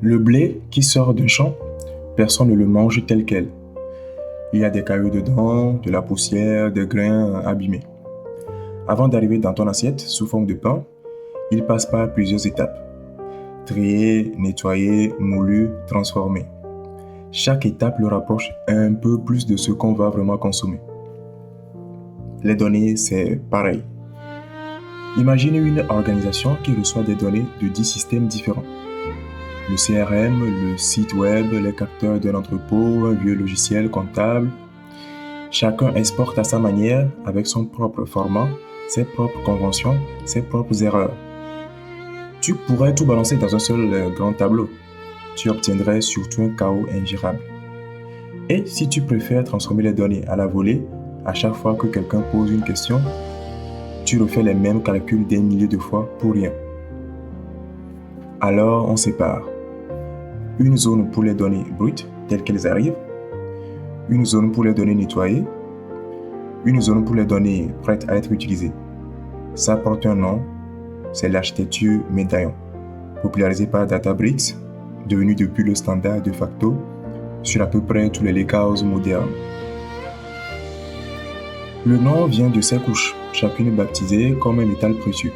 Le blé qui sort d'un champ, personne ne le mange tel quel. Il y a des cailloux dedans, de la poussière, des grains abîmés. Avant d'arriver dans ton assiette sous forme de pain, il passe par plusieurs étapes. Trier, nettoyer, moulu, transformer. Chaque étape le rapproche un peu plus de ce qu'on va vraiment consommer. Les données, c'est pareil. Imagine une organisation qui reçoit des données de 10 systèmes différents. Le CRM, le site web, les capteurs de l'entrepôt, un vieux logiciel comptable. Chacun exporte à sa manière, avec son propre format, ses propres conventions, ses propres erreurs. Tu pourrais tout balancer dans un seul grand tableau. Tu obtiendrais surtout un chaos ingérable. Et si tu préfères transformer les données à la volée, à chaque fois que quelqu'un pose une question, tu refais les mêmes calculs des milliers de fois pour rien. Alors on sépare. Une zone pour les données brutes, telles qu'elles arrivent, une zone pour les données nettoyées, une zone pour les données prêtes à être utilisées. Ça porte un nom, c'est l'architecture médaillon, popularisée par Databricks, devenue depuis le standard de facto sur à peu près tous les lakehouse modernes. Le nom vient de ces couches, chacune baptisée comme un métal précieux.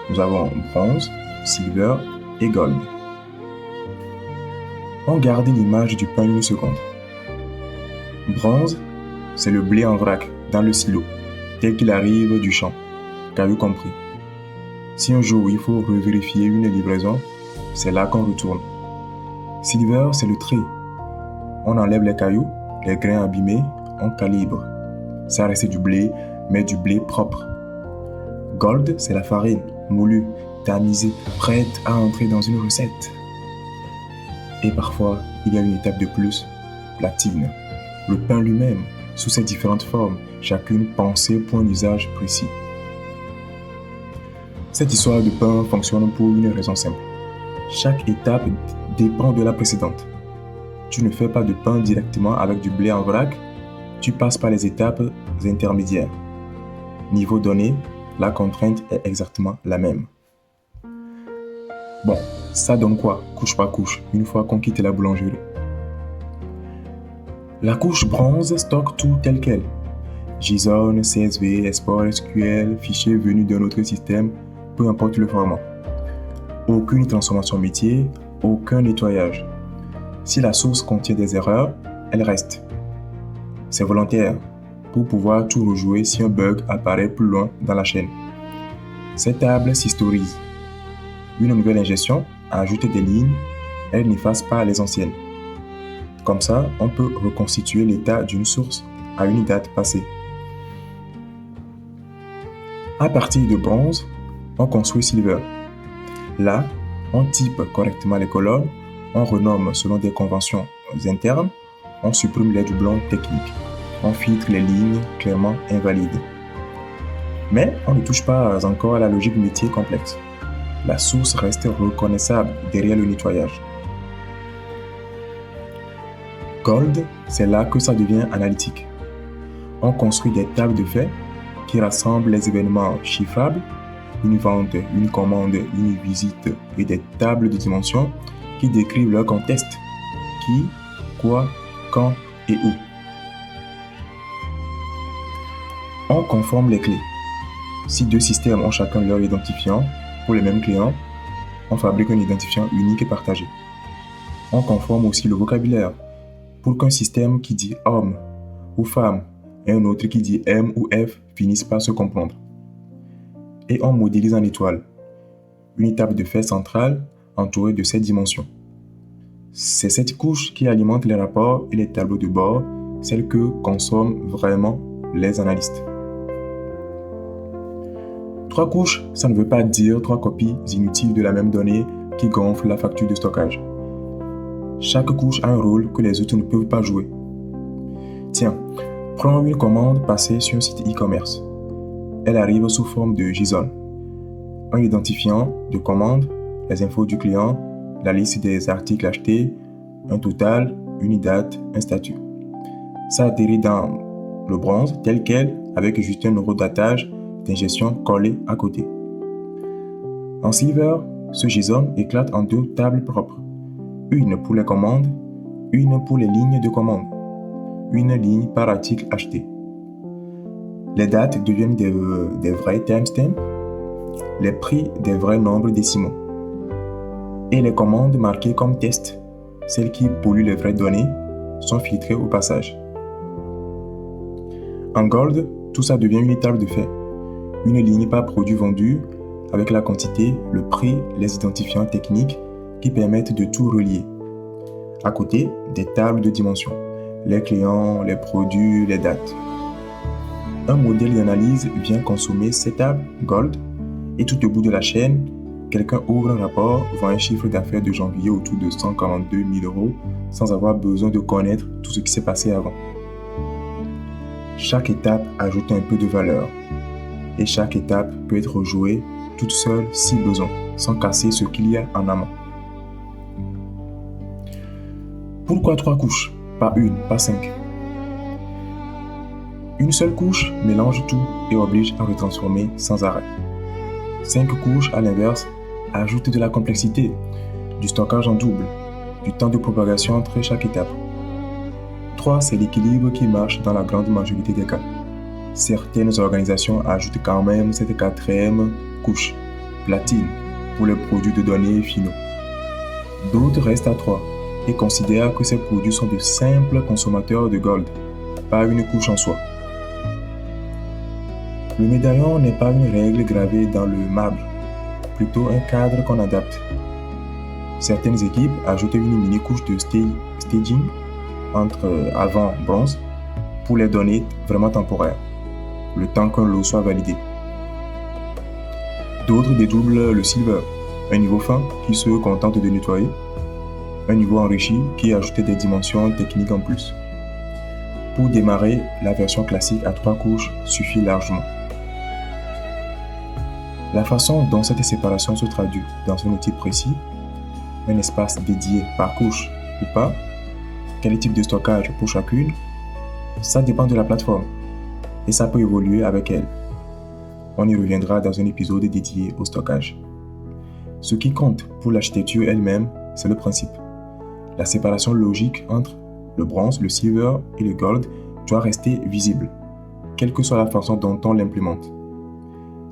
Nous avons bronze, silver et gold. On garde l'image du pain une seconde. Bronze, c'est le blé en vrac dans le silo, tel qu'il arrive du champ, caillou compris. Si un jour il faut revérifier une livraison, c'est là qu'on retourne. Silver, c'est le tri. On enlève les cailloux, les grains abîmés, on calibre. Ça reste du blé, mais du blé propre. Gold, c'est la farine, moulue, tamisée, prête à entrer dans une recette. Et parfois, il y a une étape de plus, platine. Le pain lui-même, sous ses différentes formes, chacune pensée pour un usage précis. Cette histoire de pain fonctionne pour une raison simple. Chaque étape dépend de la précédente. Tu ne fais pas de pain directement avec du blé en vrac, tu passes par les étapes intermédiaires. Niveau donné, la contrainte est exactement la même. Bon, ça donne quoi, couche par couche, une fois qu'on quitte la boulangerie? La couche bronze stocke tout tel quel. JSON, CSV, export SQL, fichier venu d'un autre système, peu importe le format. Aucune transformation métier, aucun nettoyage. Si la source contient des erreurs, elle reste. C'est volontaire, pour pouvoir tout rejouer si un bug apparaît plus loin dans la chaîne. Cette table s'historise. Une nouvelle ingestion ajoute des lignes, elle n'efface pas les anciennes. Comme ça, on peut reconstituer l'état d'une source à une date passée. À partir de bronze, on construit silver. Là, on type correctement les colonnes, on renomme selon des conventions internes, on supprime les doublons techniques, on filtre les lignes clairement invalides. Mais on ne touche pas encore à la logique métier complexe. La source reste reconnaissable derrière le nettoyage. Gold, c'est là que ça devient analytique. On construit des tables de faits qui rassemblent les événements chiffrables, une vente, une commande, une visite et des tables de dimensions qui décrivent leur contexte. Qui, quoi, quand et où. On conforme les clés. Si deux systèmes ont chacun leur identifiant, pour les mêmes clients, on fabrique un identifiant unique et partagé. On conforme aussi le vocabulaire pour qu'un système qui dit homme ou femme et un autre qui dit M ou F finissent par se comprendre. Et on modélise en étoile, une étape de fait centrale entourée de 7 dimensions. C'est cette couche qui alimente les rapports et les tableaux de bord, celle que consomment vraiment les analystes. 3 couches, ça ne veut pas dire 3 copies inutiles de la même donnée qui gonflent la facture de stockage. Chaque couche a un rôle que les autres ne peuvent pas jouer. Tiens, prends une commande passée sur un site e-commerce. Elle arrive sous forme de JSON. Un identifiant de commande, les infos du client, la liste des articles achetés, un total, une date, un statut. Ça atterrit dans le bronze tel quel avec juste un eurodatage d'ingestion collé à côté. En silver, ce JSON éclate en 2 tables propres. Une pour les commandes, une pour les lignes de commande. Une ligne par article acheté. Les dates deviennent des vrais timestamps, les prix des vrais nombres décimaux. Et les commandes marquées comme test, celles qui polluent les vraies données, sont filtrées au passage. En Gold, tout ça devient une table de fait. Une ligne par produit vendu avec la quantité, le prix, les identifiants techniques qui permettent de tout relier. À côté, des tables de dimensions, les clients, les produits, les dates. Un modèle d'analyse vient consommer ces tables Gold et tout au bout de la chaîne, quelqu'un ouvre un rapport, voit un chiffre d'affaires de janvier autour de 142 000 € sans avoir besoin de connaître tout ce qui s'est passé avant. Chaque étape ajoute un peu de valeur et chaque étape peut être jouée toute seule si besoin, sans casser ce qu'il y a en amont. Pourquoi 3 couches? Pas une, pas 5. Une seule couche mélange tout et oblige à retransformer sans arrêt. 5 couches, à l'inverse, ajoutent de la complexité, du stockage en double, du temps de propagation entre chaque étape. 3, c'est l'équilibre qui marche dans la grande majorité des cas. Certaines organisations ajoutent quand même cette 4e couche, platine, pour les produits de données finaux. D'autres restent à 3 et considèrent que ces produits sont de simples consommateurs de Gold, pas une couche en soi. Le médaillon n'est pas une règle gravée dans le marbre, plutôt un cadre qu'on adapte. Certaines équipes ajoutent une mini-couche de staging entre avant bronze pour les données vraiment temporaires, le temps qu'un lot soit validé. D'autres dédoublent le silver, un niveau fin qui se contente de nettoyer, un niveau enrichi qui ajoute des dimensions techniques en plus. Pour démarrer, la version classique à 3 couches suffit largement. La façon dont cette séparation se traduit dans un outil précis, un espace dédié par couche ou pas, quel type de stockage pour chacune, ça dépend de la plateforme et ça peut évoluer avec elle. On y reviendra dans un épisode dédié au stockage. Ce qui compte pour l'architecture elle-même, c'est le principe. La séparation logique entre le bronze, le silver et le gold doit rester visible, quelle que soit la façon dont on l'implémente.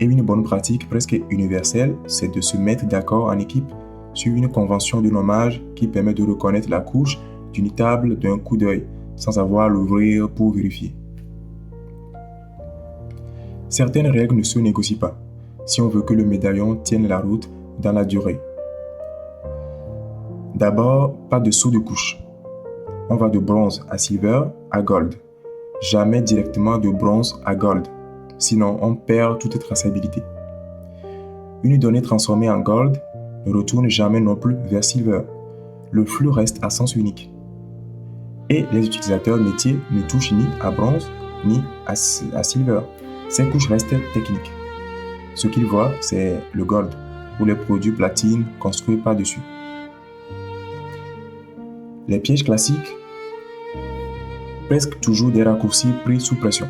Et une bonne pratique presque universelle, c'est de se mettre d'accord en équipe sur une convention de nommage qui permet de reconnaître la couche d'une table d'un coup d'œil, sans avoir à l'ouvrir pour vérifier. Certaines règles ne se négocient pas, si on veut que le médaillon tienne la route dans la durée. D'abord, pas de saut de couche. On va de bronze à silver à gold. Jamais directement de bronze à gold. Sinon, on perd toute traçabilité. Une donnée transformée en gold ne retourne jamais non plus vers silver. Le flux reste à sens unique. Et les utilisateurs métiers ne touchent ni à bronze ni à silver. Ces couches restent techniques. Ce qu'ils voient, c'est le gold ou les produits platine construits par-dessus. Les pièges classiques, presque toujours des raccourcis pris sous pression.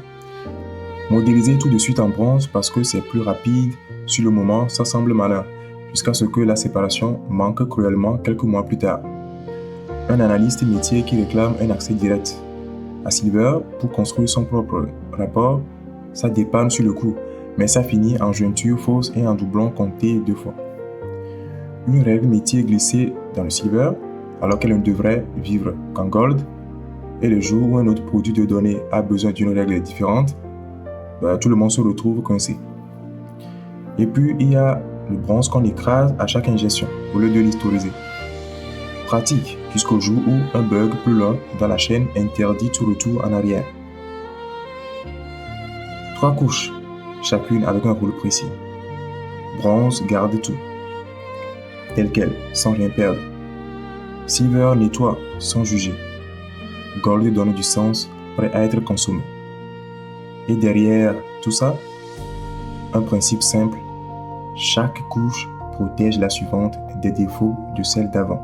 Modéliser tout de suite en bronze parce que c'est plus rapide, sur le moment, ça semble malin, jusqu'à ce que la séparation manque cruellement quelques mois plus tard. Un analyste métier qui réclame un accès direct à silver pour construire son propre rapport, ça dépanne sur le coup, mais ça finit en jointure fausse et en doublon compté 2 fois. Une règle métier glissée dans le silver, alors qu'elle ne devrait vivre qu'en gold, et le jour où un autre produit de données a besoin d'une règle différente, tout le monde se retrouve coincé. Et puis, il y a le bronze qu'on écrase à chaque ingestion, au lieu de l'historiser. Pratique, jusqu'au jour où un bug plus long dans la chaîne interdit tout retour en arrière. 3 couches, chacune avec un rôle précis. Bronze garde tout, tel quel, sans rien perdre. Silver nettoie, sans juger. Gold donne du sens, prêt à être consommé. Et derrière tout ça, un principe simple, chaque couche protège la suivante des défauts de celle d'avant.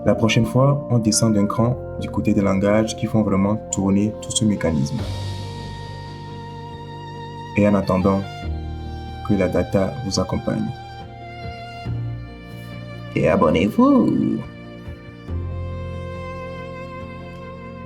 La prochaine fois, on descend d'un cran du côté des langages qui font vraiment tourner tout ce mécanisme. Et en attendant, que la data vous accompagne. Et abonnez-vous.